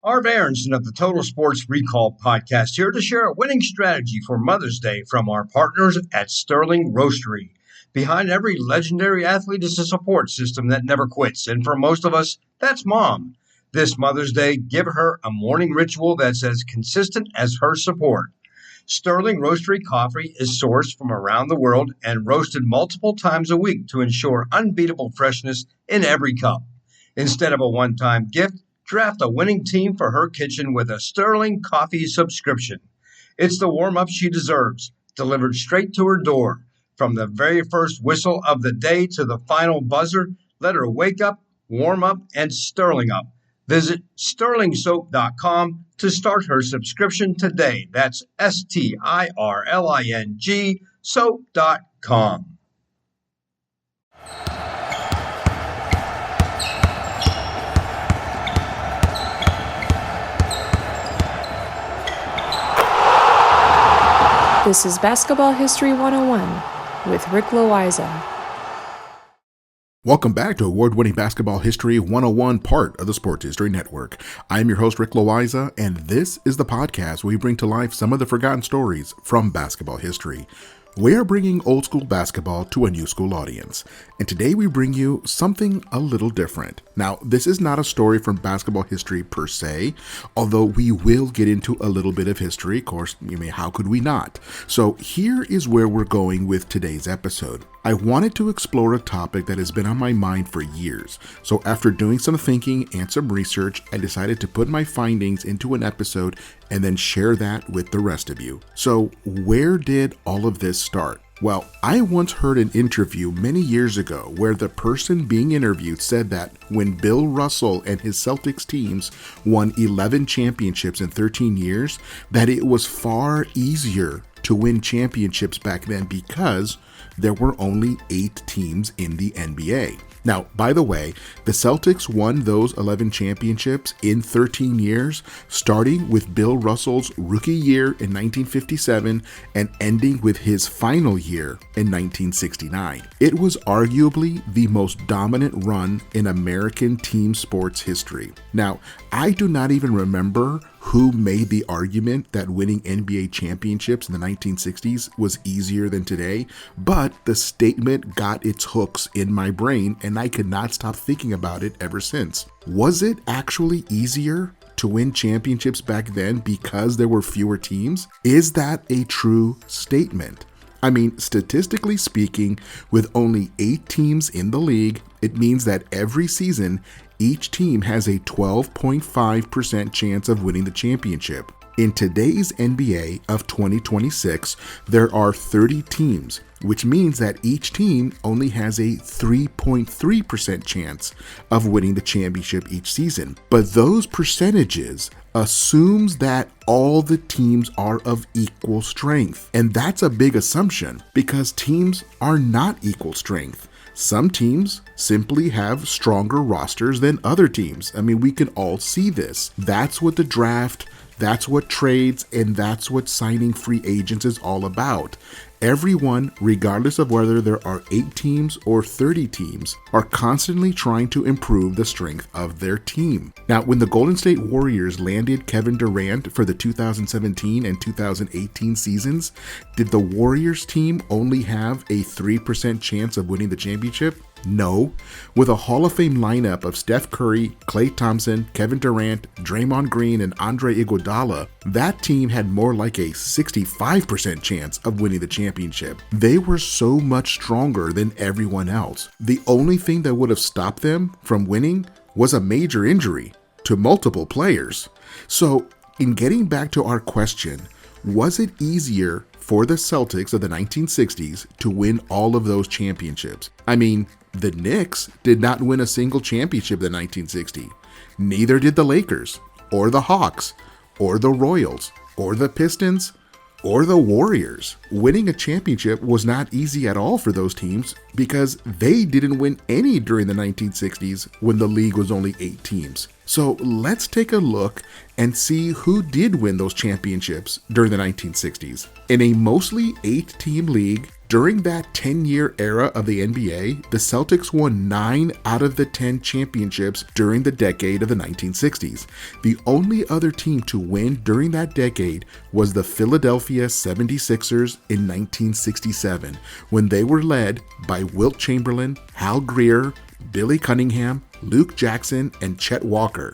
Harv Aronson of the Total Sports Recall podcast here to share a winning strategy for Mother's Day from our partners at Sterling Roastery. Behind every legendary athlete is a support system that never quits, and for most of us, that's Mom. This Mother's Day, give her a morning ritual that's as consistent as her support. Sterling Roastery coffee is sourced from around the world and roasted multiple times a week to ensure unbeatable freshness in every cup. Instead of a one-time gift, draft a winning team for her kitchen with a Sterling coffee subscription. It's the warm-up she deserves, delivered straight to her door. From the very first whistle of the day to the final buzzer, let her wake up, warm up, and Sterling up. Visit sterlingsoap.com to start her subscription today. That's STIRLING soap.com. This is Basketball History 101 with Rick Loiza. Welcome back to Award-winning Basketball History 101, part of the Sports History Network. I'm your host, Rick Loiza, and this is the podcast where we bring to life some of the forgotten stories from basketball history. We are bringing old school basketball to a new school audience, and today we bring you something a little different. Now, this is not a story from basketball history per se, although we will get into a little bit of history. Of course, how could we not? So here is where we're going with today's episode. I wanted to explore a topic that has been on my mind for years. So after doing some thinking and some research, I decided to put my findings into an episode and then share that with the rest of you. So where did all of this start? Well, I once heard an interview many years ago where the person being interviewed said that when Bill Russell and his Celtics teams won 11 championships in 13 years, that it was far easier to win championships back then because there were only 8 teams in the NBA. Now, by the way, the Celtics won those 11 championships in 13 years, starting with Bill Russell's rookie year in 1957 and ending with his final year in 1969. It was arguably the most dominant run in American team sports history. Now, I do not even remember who made the argument that winning NBA championships in the 1960s was easier than today, but the statement got its hooks in my brain and I could not stop thinking about it ever since. Was it actually easier to win championships back then because there were fewer teams? Is that a true statement? I mean, statistically speaking, with only 8 teams in the league, it means that every season, each team has a 12.5% chance of winning the championship. In today's NBA of 2026, there are 30 teams, which means that each team only has a 3.3% chance of winning the championship each season. But those percentages assumes that all the teams are of equal strength. And that's a big assumption because teams are not equal strength. Some teams simply have stronger rosters than other teams. I mean, we can all see this. That's what the draft, that's what trades, and that's what signing free agents is all about. Everyone, regardless of whether there are 8 teams or 30 teams, are constantly trying to improve the strength of their team. Now, when the Golden State Warriors landed Kevin Durant for the 2017 and 2018 seasons, did the Warriors team only have a 3% chance of winning the championship? No. With a Hall of Fame lineup of Steph Curry, Klay Thompson, Kevin Durant, Draymond Green, and Andre Iguodala, that team had more like a 65% chance of winning the championship. They were so much stronger than everyone else. The only thing that would have stopped them from winning was a major injury to multiple players. So, in getting back to our question, was it easier for the Celtics of the 1960s to win all of those championships? I mean, the Knicks did not win a single championship in 1960. Neither did the Lakers, or the Hawks, or the Royals, or the Pistons, or the Warriors. Winning a championship was not easy at all for those teams because they didn't win any during the 1960s when the league was only 8 teams. So let's take a look and see who did win those championships during the 1960s. In a mostly 8-team league, During that 10-year era of the NBA, the Celtics won 9 out of the 10 championships during the decade of the 1960s. The only other team to win during that decade was the Philadelphia 76ers in 1967, when they were led by Wilt Chamberlain, Hal Greer, Billy Cunningham, Luke Jackson, and Chet Walker.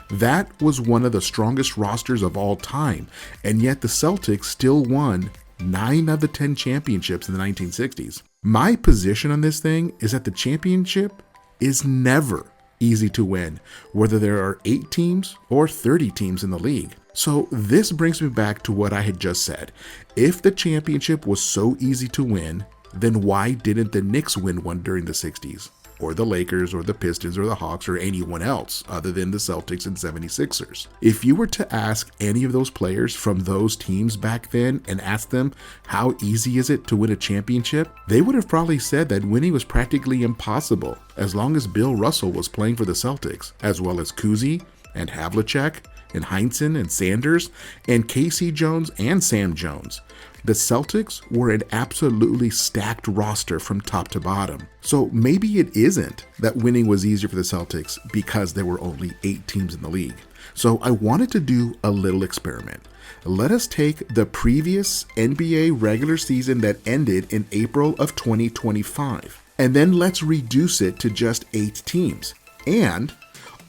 That was one of the strongest rosters of all time, and yet the Celtics still won 9 of the 10 championships in the 1960s. My position on this thing is that the championship is never easy to win, whether there are 8 teams or 30 teams in the league. So this brings me back to what I had just said. If the championship was so easy to win, then why didn't the Knicks win one during the 60s? Or the Lakers, or the Pistons, or the Hawks, or anyone else other than the Celtics and 76ers. If you were to ask any of those players from those teams back then and ask them how easy is it to win a championship, they would have probably said that winning was practically impossible as long as Bill Russell was playing for the Celtics, as well as Cousy and Havlicek and Heinsohn and Sanders and Casey Jones and Sam Jones. The Celtics were an absolutely stacked roster from top to bottom. So maybe it isn't that winning was easier for the Celtics because there were only 8 teams in the league. So I wanted to do a little experiment. Let us take the previous NBA regular season that ended in April of 2025, and then let's reduce it to just 8 teams and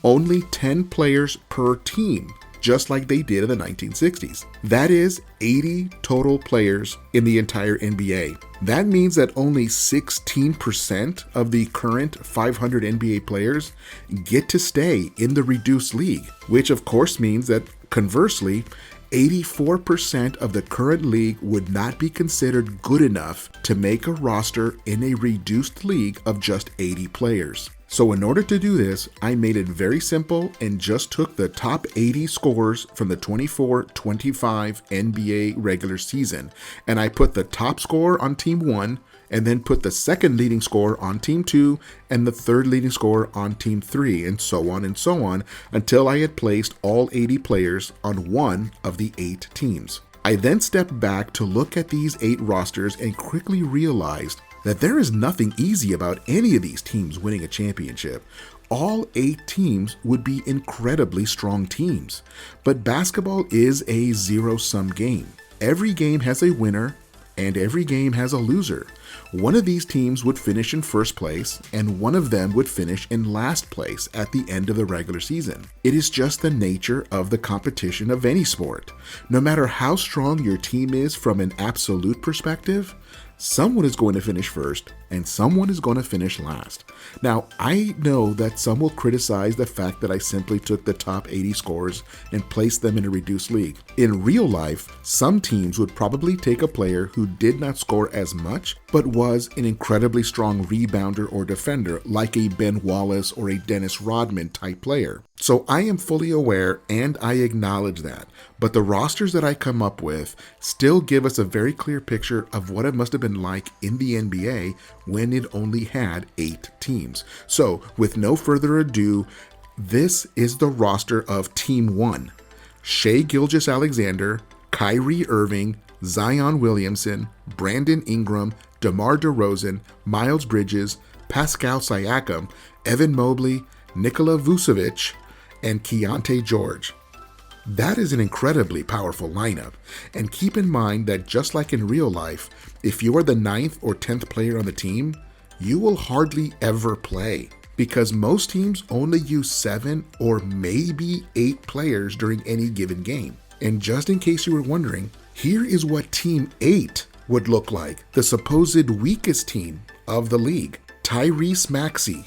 only 10 players per team, just like they did in the 1960s. That is 80 total players in the entire NBA. That means that only 16% of the current 500 NBA players get to stay in the reduced league, which of course means that conversely, 84% of the current league would not be considered good enough to make a roster in a reduced league of just 80 players. So in order to do this, I made it very simple and just took the top 80 scorers from the 24-25 NBA regular season, and I put the top scorer on team 1, and then put the second leading scorer on team 2, and the third leading scorer on team 3, and so on until I had placed all 80 players on one of the 8 teams. I then stepped back to look at these 8 rosters and quickly realized that there is nothing easy about any of these teams winning a championship. All 8 teams would be incredibly strong teams. But basketball is a zero-sum game. Every game has a winner and every game has a loser. One of these teams would finish in first place and one of them would finish in last place at the end of the regular season. It is just the nature of the competition of any sport. No matter how strong your team is from an absolute perspective, someone is going to finish first and someone is going to finish last. Now, I know that some will criticize the fact that I simply took the top 80 scorers and placed them in a reduced league. In real life, some teams would probably take a player who did not score as much, but was an incredibly strong rebounder or defender, like a Ben Wallace or a Dennis Rodman type player. So I am fully aware and I acknowledge that, but the rosters that I come up with still give us a very clear picture of what it must have been like in the NBA when it only had 8 teams. So with no further ado, this is the roster of Team 1. Shai Gilgeous-Alexander, Kyrie Irving, Zion Williamson, Brandon Ingram, DeMar DeRozan, Miles Bridges, Pascal Siakam, Evan Mobley, Nikola Vucevic, and Keynote George. That is an incredibly powerful lineup, and keep in mind that just like in real life, if you are the 9th or 10th player on the team, you will hardly ever play, because most teams only use 7 or maybe 8 players during any given game. And just in case you were wondering, here is what Team 8 would look like, the supposed weakest team of the league. Tyrese Maxey,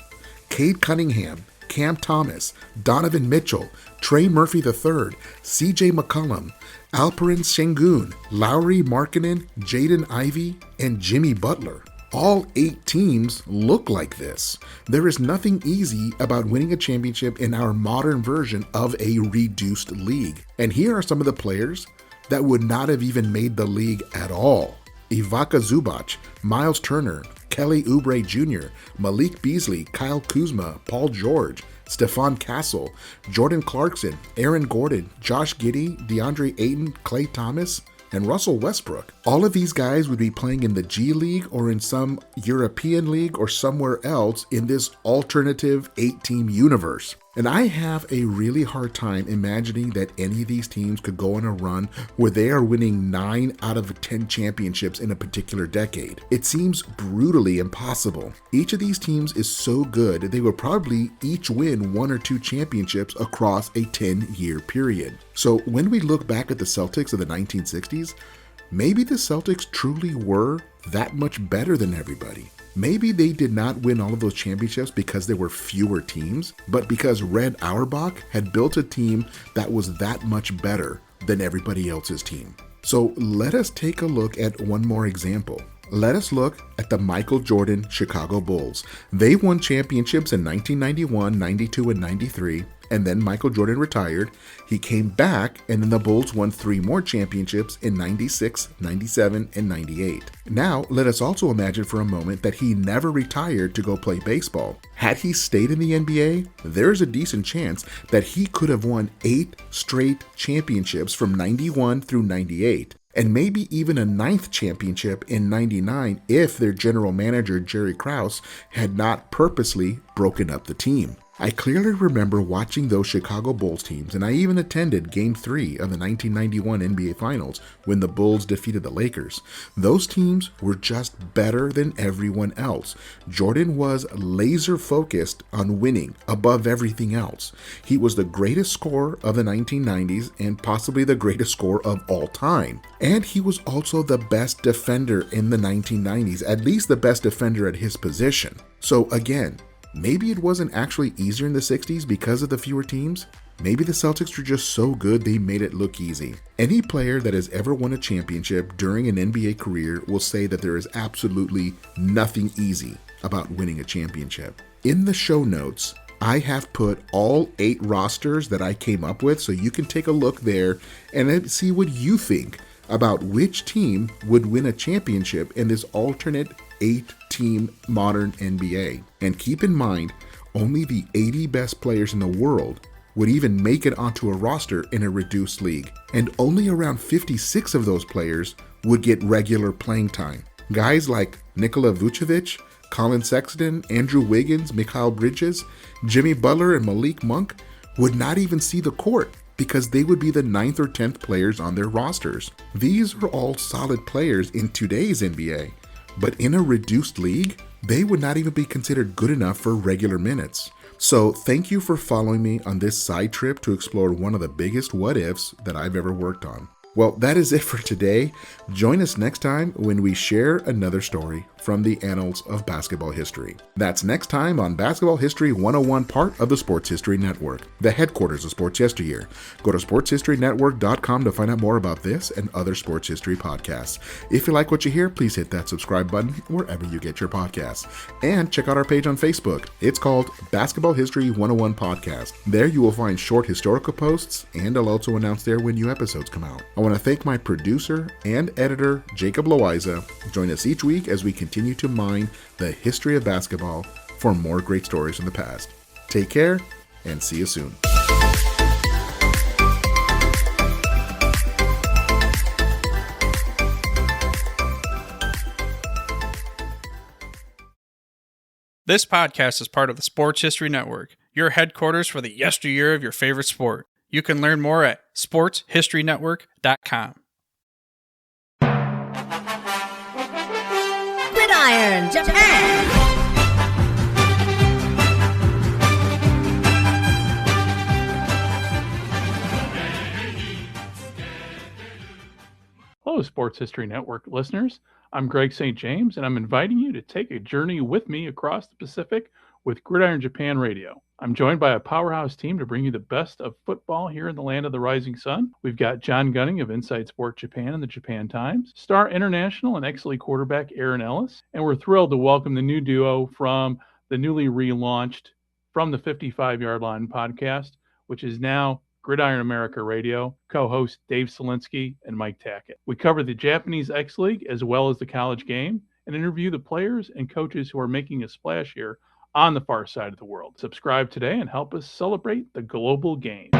Cade Cunningham, Cam Thomas, Donovan Mitchell, Trey Murphy III, CJ McCollum, Alperen Sengun, Lauri Markkanen, Jaden Ivey, and Jimmy Butler. All 8 teams look like this. There is nothing easy about winning a championship in our modern version of a reduced league. And here are some of the players that would not have even made the league at all. Ivica Zubac, Miles Turner, Kelly Oubre Jr., Malik Beasley, Kyle Kuzma, Paul George, Stephon Castle, Jordan Clarkson, Aaron Gordon, Josh Giddey, DeAndre Ayton, Klay Thomas, and Russell Westbrook. All of these guys would be playing in the G League or in some European league or somewhere else in this alternative 8-team universe. And I have a really hard time imagining that any of these teams could go on a run where they are winning 9 out of 10 championships in a particular decade. It seems brutally impossible. Each of these teams is so good they would probably each win 1 or 2 championships across a 10-year period. So when we look back at the Celtics of the 1960s, maybe the Celtics truly were that much better than everybody. Maybe they did not win all of those championships because there were fewer teams, but because Red Auerbach had built a team that was that much better than everybody else's team. So let us take a look at one more example. Let us look at the Michael Jordan Chicago Bulls. They won championships in 1991, 92, and 93, and then Michael Jordan retired. He came back, and then the Bulls won 3 more championships in 96, 97, and 98. Now, let us also imagine for a moment that he never retired to go play baseball. Had he stayed in the NBA, there's a decent chance that he could have won 8 straight championships from 91 through 98. And maybe even a 9th championship in 99 if their general manager Jerry Krause had not purposely broken up the team. I clearly remember watching those Chicago Bulls teams, and I even attended Game 3 of the 1991 NBA Finals when the Bulls defeated the Lakers. Those teams were just better than everyone else. Jordan was laser focused on winning above everything else. He was the greatest scorer of the 1990s and possibly the greatest scorer of all time. And he was also the best defender in the 1990s, at least the best defender at his position. So again, maybe it wasn't actually easier in the 60s because of the fewer teams. Maybe the Celtics were just so good they made it look easy. Any player that has ever won a championship during an NBA career will say that there is absolutely nothing easy about winning a championship. In the show notes, I have put all 8 rosters that I came up with, so you can take a look there and see what you think about which team would win a championship in this alternate 8-team modern NBA. And keep in mind, only the 80 best players in the world would even make it onto a roster in a reduced league. And only around 56 of those players would get regular playing time. Guys like Nikola Vucevic, Collin Sexton, Andrew Wiggins, Mikal Bridges, Jimmy Butler, and Malik Monk would not even see the court because they would be the 9th or 10th players on their rosters. These are all solid players in today's NBA. But in a reduced league, they would not even be considered good enough for regular minutes. So thank you for following me on this side trip to explore one of the biggest what-ifs that I've ever worked on. Well, that is it for today. Join us next time when we share another story from the annals of basketball history. That's next time on Basketball History 101, part of the Sports History Network, the headquarters of Sports Yesteryear. Go to sportshistorynetwork.com to find out more about this and other sports history podcasts. If you like what you hear, please hit that subscribe button wherever you get your podcasts. And check out our page on Facebook. It's called Basketball History 101 Podcast. There you will find short historical posts, and I'll also announce there when new episodes come out. I want to thank my producer and editor, Jacob Loaiza. Join us each week as we continue to mine the history of basketball for more great stories from the past. Take care and see you soon. This podcast is part of the Sports History Network, your headquarters for the yesteryear of your favorite sport. You can learn more at sportshistorynetwork.com. Gridiron Japan! Hello, Sports History Network listeners. I'm Greg St. James, and I'm inviting you to take a journey with me across the Pacific with Gridiron Japan Radio. I'm joined by a powerhouse team to bring you the best of football here in the land of the rising sun. We've got John Gunning of Inside Sport Japan and the Japan Times, star international and ex-League quarterback Aaron Ellis, and we're thrilled to welcome the new duo from the newly relaunched From the 55-Yard Line podcast, which is now Gridiron America Radio, co-host Dave Selinsky and Mike Tackett. We cover the Japanese X-League as well as the college game and interview the players and coaches who are making a splash here on the far side of the world. Subscribe today and help us celebrate the global game.